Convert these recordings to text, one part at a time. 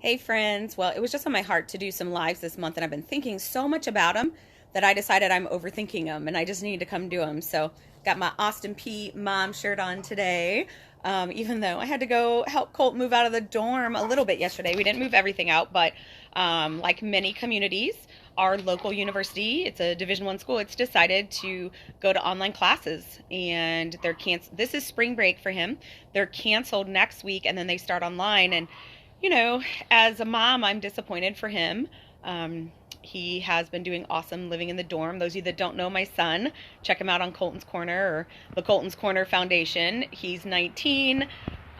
Hey friends, well, it was just on my heart to do some lives this month, and I've been thinking so much about them that I decided I'm overthinking them, and I just need to come do them. So, got my Austin P mom shirt on today, even though I had to go help Colt move out of the dorm a little bit yesterday. We didn't move everything out, but like many communities, our local university, it's a Division I school, it's decided to go to online classes, and they're canceled. This is spring break for him. They're canceled next week, and then they start online. And you know, as a mom, I'm disappointed for him. He has been doing awesome living in the dorm. Those of you that don't know my son, check him out on Colton's Corner or the Colton's Corner Foundation. He's 19,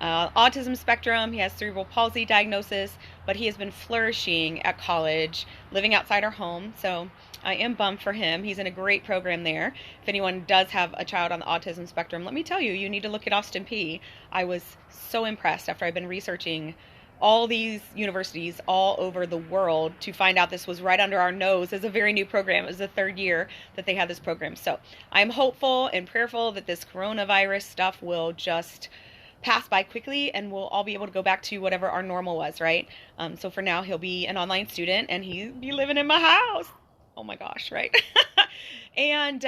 autism spectrum. He has cerebral palsy diagnosis, but he has been flourishing at college, living outside our home. So I am bummed for him. He's in a great program there. If anyone does have a child on the autism spectrum, let me tell you, you need to look at Austin P. I was so impressed after I've been researching all these universities all over the world to find out this was right under our nose as a very new program. It was the third year that they had this program. So I'm hopeful and prayerful that this coronavirus stuff will just pass by quickly and we'll all be able to go back to whatever our normal was, right? So for now, he'll be an online student and he'll be living in my house. Oh my gosh, right? And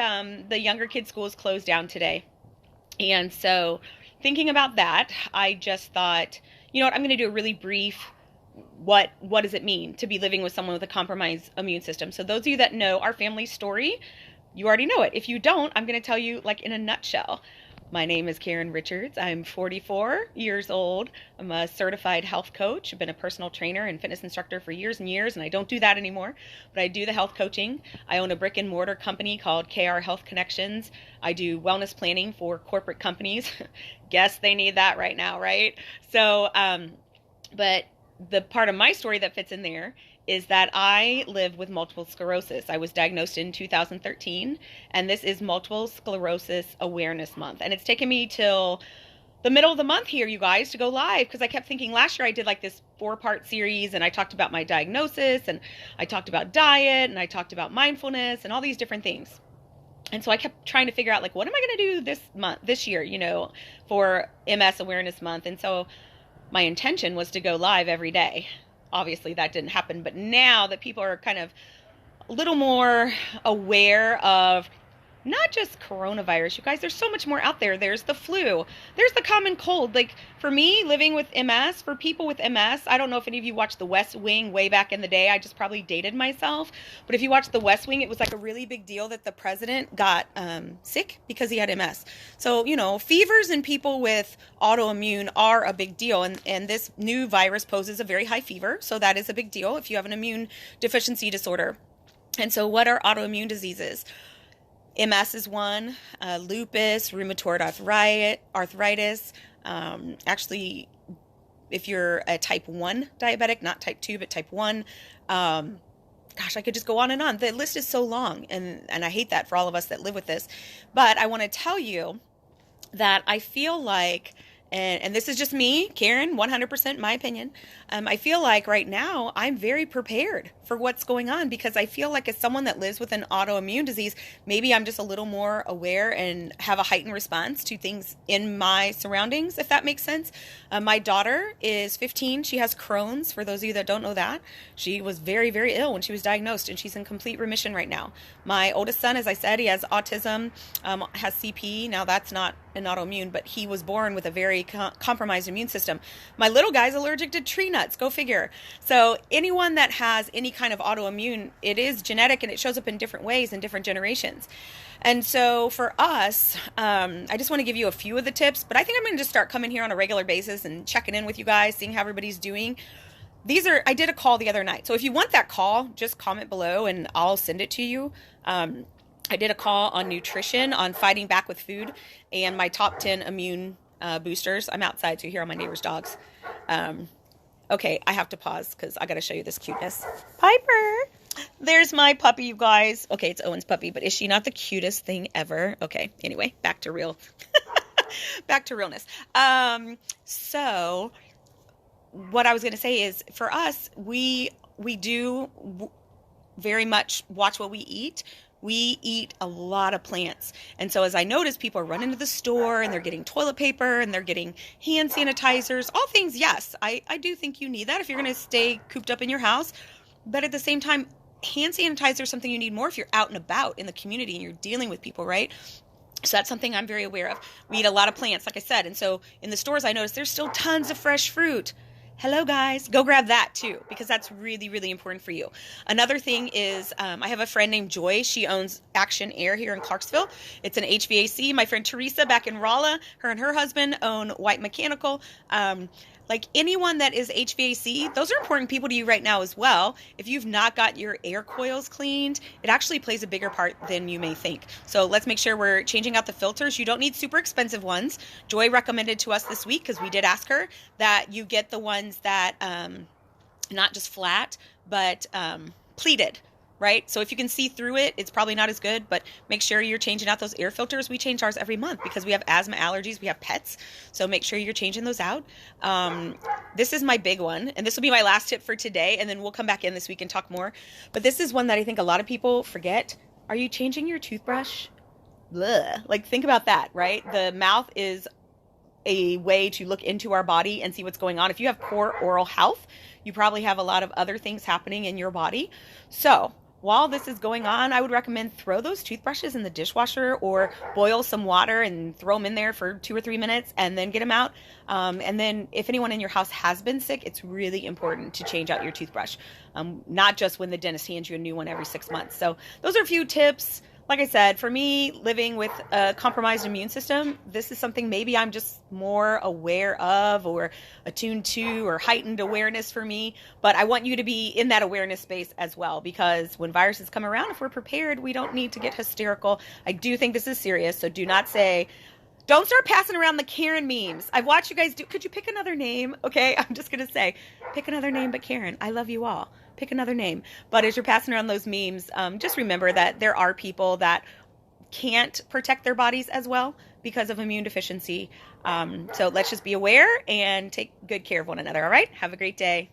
the younger kids' school is closed down today. And so thinking about that, I just thought, you know what, I'm going to do a really brief, what does it mean to be living with someone with a compromised immune system? So those of you that know our family story, you already know it. If you don't, I'm going to tell you like in a nutshell. My name is Karen Richards. I'm 44 years old. I'm a certified health coach. I've been a personal trainer and fitness instructor for years and years, and I don't do that anymore, but I do the health coaching. I own a brick and mortar company called KR Health Connections. I do wellness planning for corporate companies. Guess they need that right now, right? So, but the part of my story that fits in there is that I live with multiple sclerosis. I was diagnosed in 2013, and this is Multiple Sclerosis Awareness Month. And it's taken me till the middle of the month here, you guys, to go live, because I kept thinking last year I did like this 4-part series, and I talked about my diagnosis, and I talked about diet, and I talked about mindfulness, and all these different things. And so I kept trying to figure out, like, what am I going to do this year, for MS Awareness Month? And so my intention was to go live every day. Obviously that didn't happen, but now that people are kind of a little more aware of not just coronavirus, you guys, there's so much more out there. There's the flu, there's the common cold. Like for me, living with MS, for people with MS, I don't know if any of you watched The West Wing way back in the day. I just probably dated myself. But if you watched The West Wing, it was like a really big deal that the president got sick because he had MS. So, fevers in people with autoimmune are a big deal. And this new virus poses a very high fever. So that is a big deal if you have an immune deficiency disorder. And so what are autoimmune diseases? MS is one, lupus, rheumatoid arthritis. Actually, if you're a type 1 diabetic, not type 2, but type 1, gosh, I could just go on and on. The list is so long, and I hate that for all of us that live with this. But I want to tell you that I feel like, and this is just me, Karen, 100% my opinion. I feel like right now I'm very prepared for what's going on, because I feel like as someone that lives with an autoimmune disease, maybe I'm just a little more aware and have a heightened response to things in my surroundings, if that makes sense. My daughter is 15. She has Crohn's. For those of you that don't know that, she was very, very ill when she was diagnosed, and she's in complete remission right now. My oldest son, as I said, he has autism, has CP. Now that's not an autoimmune, but he was born with a very compromised immune system. My little guy's allergic to tree nuts. Go figure. So anyone that has any kind of autoimmune, it is genetic, and it shows up in different ways in different generations. And so for us, I just want to give you a few of the tips, but I think I'm going to just start coming here on a regular basis and checking in with you guys, seeing how everybody's doing. I did a call the other night. So if you want that call, just comment below and I'll send it to you. I did a call on nutrition, on fighting back with food, and my top 10 immune boosters. I'm outside, so you hear all my neighbors' dogs. Okay, I have to pause because I got to show you this cuteness. Piper! There's my puppy, you guys. Okay, it's Owen's puppy, but is she not the cutest thing ever? Okay, anyway, back to back to realness. So what I was going to say is, for us, we do very much watch what we eat. we eat a lot of plants. And so as I notice, people are running to the store and they're getting toilet paper and they're getting hand sanitizers, all things, yes, I do think you need that if you're going to stay cooped up in your house. But at the same time, hand sanitizer is something you need more if you're out and about in the community and you're dealing with people, right? So that's something I'm very aware of. We eat a lot of plants, like I said. And so in the stores, I noticed there's still tons of fresh fruit. Hello, guys. Go grab that, too, because that's really, really important for you. Another thing is I have a friend named Joy. She owns Action Air here in Clarksville. It's an HVAC. My friend Teresa back in Rolla, her and her husband own White Mechanical. Like anyone that is HVAC, those are important people to you right now as well. If you've not got your air coils cleaned, it actually plays a bigger part than you may think. So let's make sure we're changing out the filters. You don't need super expensive ones. Joy recommended to us this week, because we did ask her, that you get the ones that not just flat, but pleated. Right? So if you can see through it, it's probably not as good, but make sure you're changing out those air filters. We change ours every month because we have asthma, allergies, we have pets. So make sure you're changing those out. This is my big one, and this will be my last tip for today, and then we'll come back in this week and talk more. But this is one that I think a lot of people forget. Are you changing your toothbrush? Bleh. Like, think about that, right? The mouth is a way to look into our body and see what's going on. If you have poor oral health, you probably have a lot of other things happening in your body. So while this is going on, I would recommend throw those toothbrushes in the dishwasher or boil some water and throw them in there for 2 or 3 minutes and then get them out. And then if anyone in your house has been sick, it's really important to change out your toothbrush, not just when the dentist hands you a new one every 6 months. So those are a few tips. Like I said, for me, living with a compromised immune system, this is something maybe I'm just more aware of or attuned to, or heightened awareness for me. But I want you to be in that awareness space as well, because when viruses come around, if we're prepared, we don't need to get hysterical. I do think this is serious, so do not say, don't start passing around the Karen memes. I've watched you guys do. Could you pick another name? Okay, I'm just going to say, pick another name but Karen. I love you all. Pick another name. But as you're passing around those memes, just remember that there are people that can't protect their bodies as well because of immune deficiency. So let's just be aware and take good care of one another, all right? Have a great day.